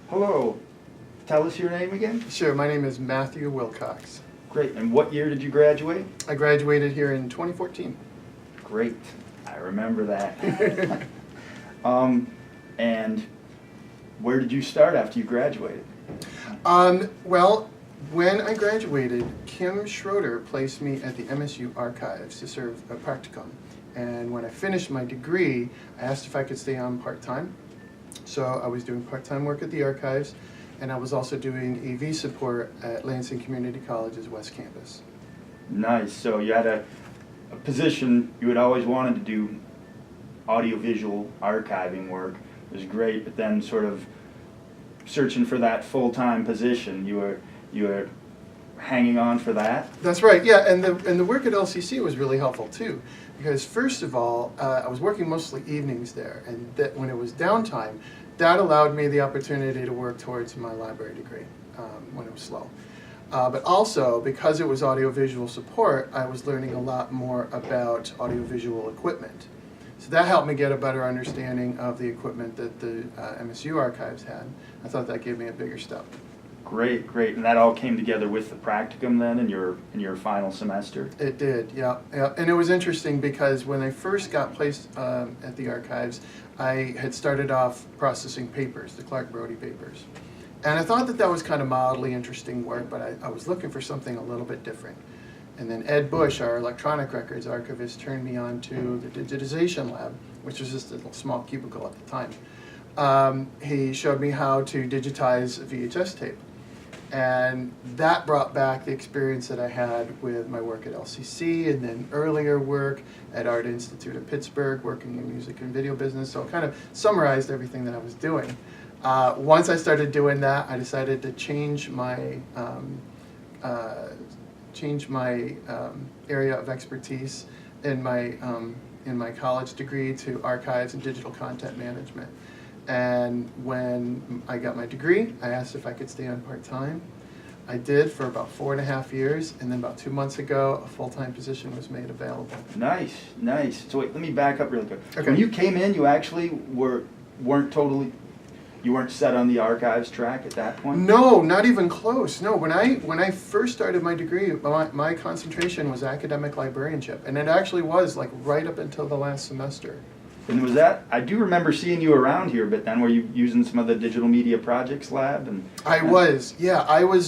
Hello. Tell us your name again. Sure, my name is Matthew Wilcox. Great. And what year did you graduate? I graduated here in 2014. Great. I remember that. And where did you start after you graduated? Well, when I graduated, Kim Schroeder placed me at the MSU Archives to serve a practicum. And when I finished my degree, I asked if I could stay on part-time. So I was doing part-time work at the archives, and I was also doing AV support at Lansing Community College's West Campus. Nice. So you had a position, you had always wanted to do audiovisual archiving work. It was great, but then sort of searching for that full-time position, you were hanging on for that? That's right, yeah, and the work at LCC was really helpful too, because first of all, I was working mostly evenings there, and that when it was downtime, that allowed me the opportunity to work towards my library degree when it was slow. But also, because it was audiovisual support, I was learning a lot more about audiovisual equipment. So that helped me get a better understanding of the equipment that the MSU archives had. I thought that gave me a bigger step. Great, great. And that all came together with the practicum then in your final semester? It did, yeah. And it was interesting because when I first got placed at the archives, I had started off processing papers, the Clark Brody papers. And I thought that was kind of mildly interesting work, but I was looking for something a little bit different. And then Ed Bush, our electronic records archivist, turned me on to the digitization lab, which was just a little small cubicle at the time. He showed me how to digitize VHS tape. And that brought back the experience that I had with my work at LCC and then earlier work at Art Institute of Pittsburgh, working in music and video business. So it kind of summarized everything that I was doing. Once I started doing that, I decided to change my area of expertise in my college degree to archives and digital content management. And when I got my degree, I asked if I could stay on part-time. I did for about 4.5 years, and then about 2 months ago, a full-time position was made available. Nice, nice. So wait, let me back up really quick. Okay. When you came in, you actually you weren't set on the archives track at that point? No, not even close. No, when I first started my degree, my concentration was academic librarianship, and it actually was like right up until the last semester. And was that, I do remember seeing you around here, but then were you using some of the digital media projects lab? I was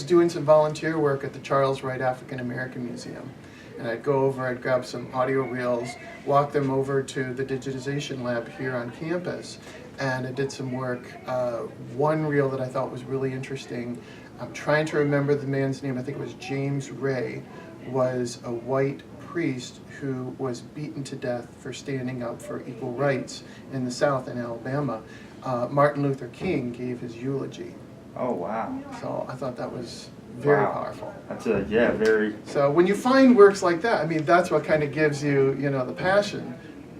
doing some volunteer work at the Charles Wright African American Museum. And I'd go over, I'd grab some audio reels, walk them over to the digitization lab here on campus, and I did some work. One reel that I thought was really interesting, I'm trying to remember the man's name, I think it was James Ray, was a white priest who was beaten to death for standing up for equal rights in the South in Alabama. Martin Luther King gave his eulogy. Oh, wow. So I thought that was very powerful. That's very... So when you find works like that, I mean, that's what kind of gives you, the passion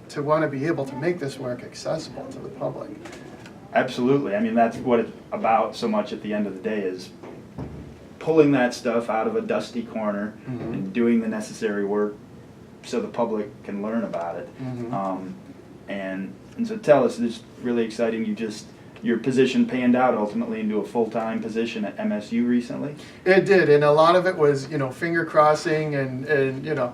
to want to be able to make this work accessible to the public. Absolutely. I mean, that's what it's about so much at the end of the day is pulling that stuff out of a dusty corner and doing the necessary work so the public can learn about it. And so tell us, it's really exciting. Your position panned out ultimately into a full-time position at MSU recently? It did, and a lot of it was, finger crossing and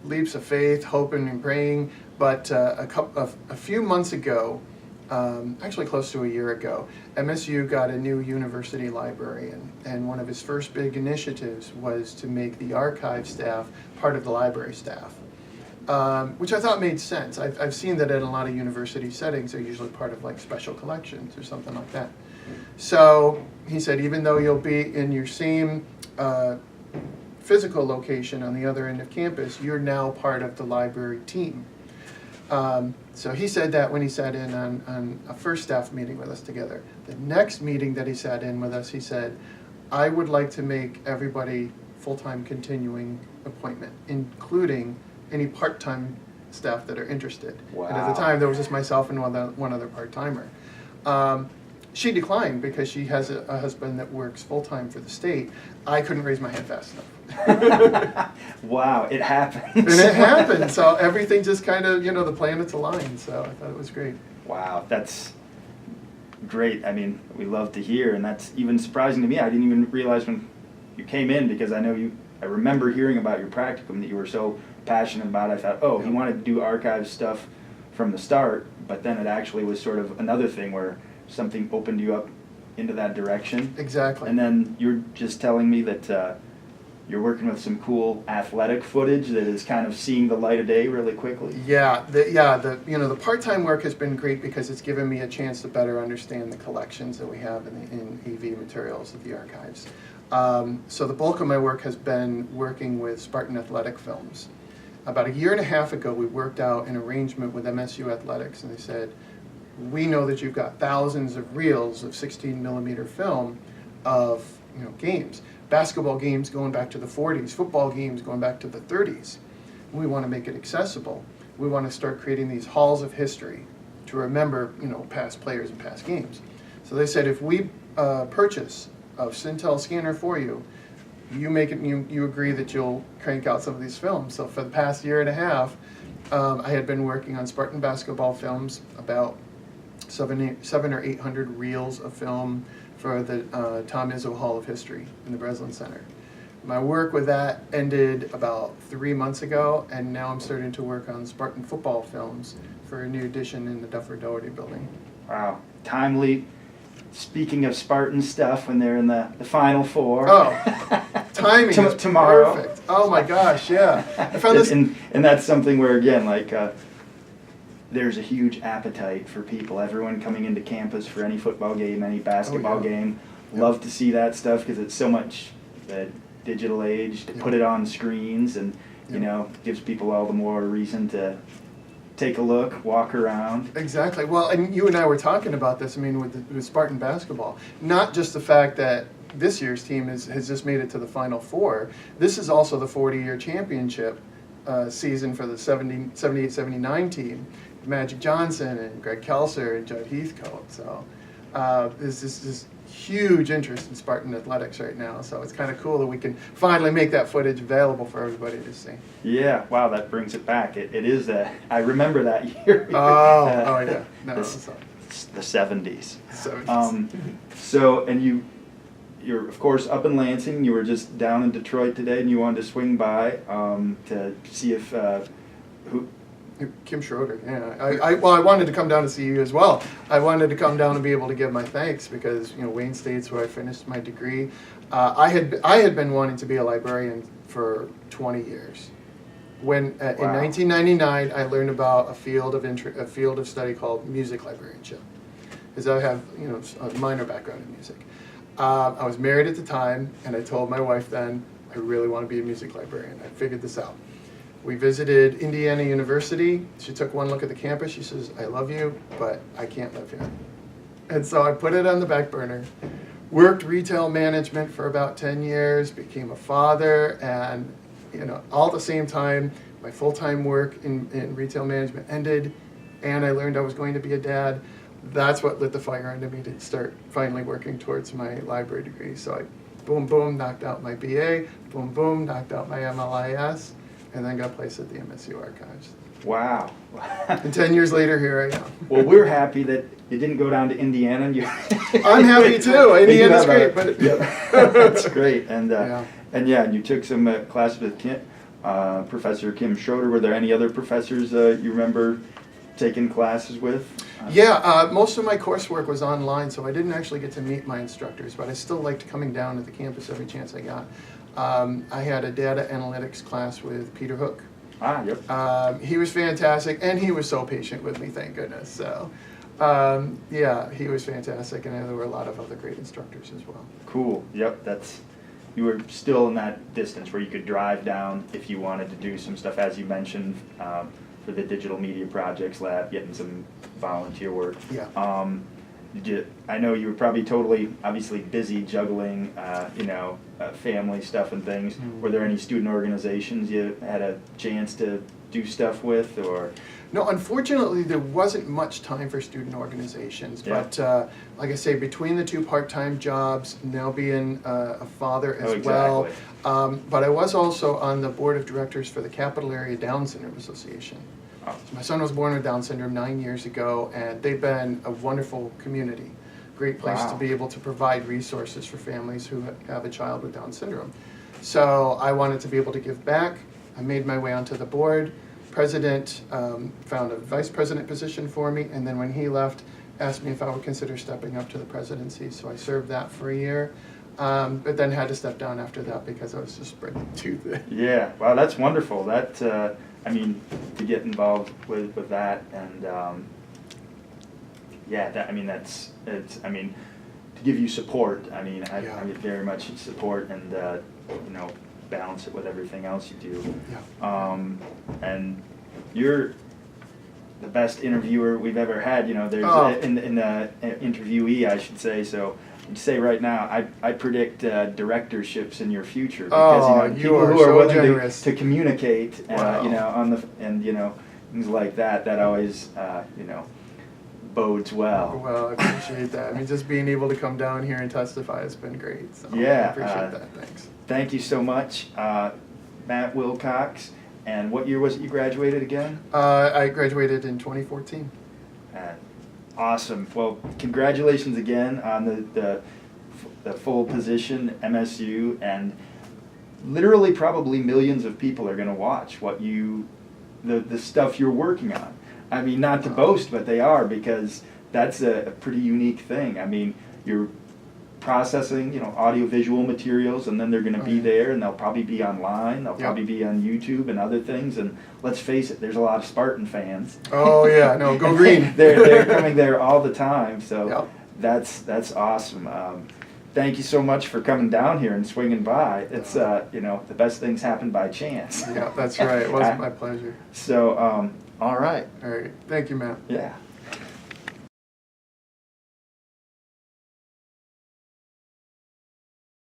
leaps of faith, hoping and praying. But a few months ago, actually close to a year ago, MSU got a new university librarian, and one of his first big initiatives was to make the archive staff part of the library staff, which I thought made sense. I've seen that in a lot of university settings, they're usually part of like special collections or something like that. So he said, even though you'll be in your same physical location on the other end of campus, you're now part of the library team. So he said that when he sat in on a first staff meeting with us together. The next meeting that he sat in with us, he said, I would like to make everybody full-time continuing appointment, including any part-time staff that are interested. Wow. And at the time, there was just myself and one other part-timer. She declined because she has a husband that works full-time for the state. I couldn't raise my hand fast enough. Wow, it happens. And it happened, so everything just kind of, the planets aligned, so I thought it was great. Wow, that's great. I mean, we love to hear, and that's even surprising to me. I didn't even realize when you came in, because I know I remember hearing about your practicum that you were so passionate about. I thought, oh, he wanted to do archive stuff from the start, but then it actually was sort of another thing where something opened you up into that direction. Exactly. And then you're just telling me that you're working with some cool athletic footage that is kind of seeing the light of day really quickly. Yeah, the part-time work has been great because it's given me a chance to better understand the collections that we have in AV materials at the archives. So the bulk of my work has been working with Spartan athletic films. About a year and a half ago, we worked out an arrangement with MSU Athletics, and they said, we know that you've got thousands of reels of 16 millimeter film of games. Basketball games going back to the 40s, football games going back to the 30s. We want to make it accessible. We want to start creating these halls of history to remember, past players and past games. So they said, if we purchase a Cintel scanner for you, you agree that you'll crank out some of these films. So for the past year and a half, I had been working on Spartan basketball films, about 700 or 800 reels of film for the Tom Izzo Hall of History in the Breslin Center. My work with that ended about 3 months ago, and now I'm starting to work on Spartan football films for a new edition in the Duffer Doherty building. Wow, timely. Speaking of Spartan stuff, when they're in the Final Four. Oh, timing is tomorrow. Perfect. Oh my gosh, yeah. I found this. And that's something where, again, there's a huge appetite for people. Everyone coming into campus for any football game, any basketball game. Love to see that stuff because it's so much the digital age to put it on screens, and gives people all the more reason to take a look, walk around. Exactly. Well, and you and I were talking about this. I mean, with Spartan basketball, not just the fact that this year's team has just made it to the Final Four. This is also the 40-year championship season for the 78-79 team. Magic Johnson and Greg Kelser and Judd Heathcote. So there's this huge interest in Spartan athletics right now. So it's kind of cool that we can finally make that footage available for everybody to see. Yeah, wow, that brings it back. It is I remember that year. Oh yeah. No, the 70s. 70s. So, and you're of course up in Lansing. You were just down in Detroit today, and you wanted to swing by to see if Kim Schroeder, yeah. I wanted to come down to see you as well. I wanted to come down and be able to give my thanks because Wayne State's where I finished my degree. I had been wanting to be a librarian for 20 years. When in 1999 I learned about a field of study called music librarianship, because I have a minor background in music. I was married at the time, and I told my wife then I really want to be a music librarian. I figured this out. We visited Indiana University. She took one look at the campus. She says, I love you, but I can't live here. And so I put it on the back burner, worked retail management for about 10 years, became a father, and all at the same time, my full-time work in retail management ended, and I learned I was going to be a dad. That's what lit the fire under me to start finally working towards my library degree. So I boom, boom, knocked out my BA, boom, boom, knocked out my MLIS, and then got placed at the MSU Archives. Wow. And 10 years later, here I am. Well, we're happy that you didn't go down to Indiana. I'm happy too. Indiana's great. But that's great. And and you took some classes with Professor Kim Schroeder. Were there any other professors you remember taking classes with? Most of my coursework was online, so I didn't actually get to meet my instructors, but I still liked coming down to the campus every chance I got. I had a data analytics class with Peter Hook. Yep. He was fantastic, and he was so patient with me, thank goodness. So, he was fantastic, and there were a lot of other great instructors as well. Cool. Yep. You were still in that distance where you could drive down if you wanted to do some stuff, as you mentioned, for the Digital Media Projects Lab, getting some volunteer work. Yeah. I know you were probably obviously busy juggling, family stuff and things. Mm-hmm. Were there any student organizations you had a chance to do stuff with, or? No, unfortunately, there wasn't much time for student organizations. Yeah. But like I say, between the two part-time jobs, now being a father as exactly. well. But I was also on the board of directors for the Capital Area Down Syndrome Association. So my son was born with Down syndrome 9 years ago, and they've been a wonderful community. great place to Wow. be able to provide resources for families who have a child with Down syndrome. So I wanted to be able to give back. I made my way onto the board. President found a vice president position for me, and then when he left, asked me if I would consider stepping up to the presidency. So I served that for a year, but then had to step down after that because I was just spread too thin. Yeah, wow, that's wonderful. That, I mean, to get involved with that, and yeah, that, I mean, it's, I mean, to give you support. I mean, I very much support, and you know, balance it with everything else you do. Yeah. And you're the best interviewer we've ever had. You know, there's in the interviewee, I should say. So I'd say right now, I predict directorships in your future, because you know, people who are willing to communicate, you know, on the, and you know, things like that. That always you know, bodes well. Well, I appreciate that. I mean, just being able to come down here and testify has been great. So Yeah, I appreciate that. Thanks. Thank you so much, Matt Wilcox. And what year was it you graduated again? I graduated in 2014. Awesome. Well, congratulations again on the full position, MSU, and literally probably millions of people are going to watch what the stuff you're working on. I mean, not to boast, but they are, because that's a pretty unique thing. I mean, you're processing, you know, audiovisual materials, and then they're going to be there, and they'll probably be online, they'll probably be on YouTube and other things, and let's face it, there's a lot of Spartan fans. Oh yeah, no, go green. they're coming there all the time, so Yep. that's awesome. Thank you so much for coming down here and swinging by. It's you know, the best things happen by chance. Yeah, that's right. It was my pleasure. So all right. All right. Thank you, Matt. Yeah.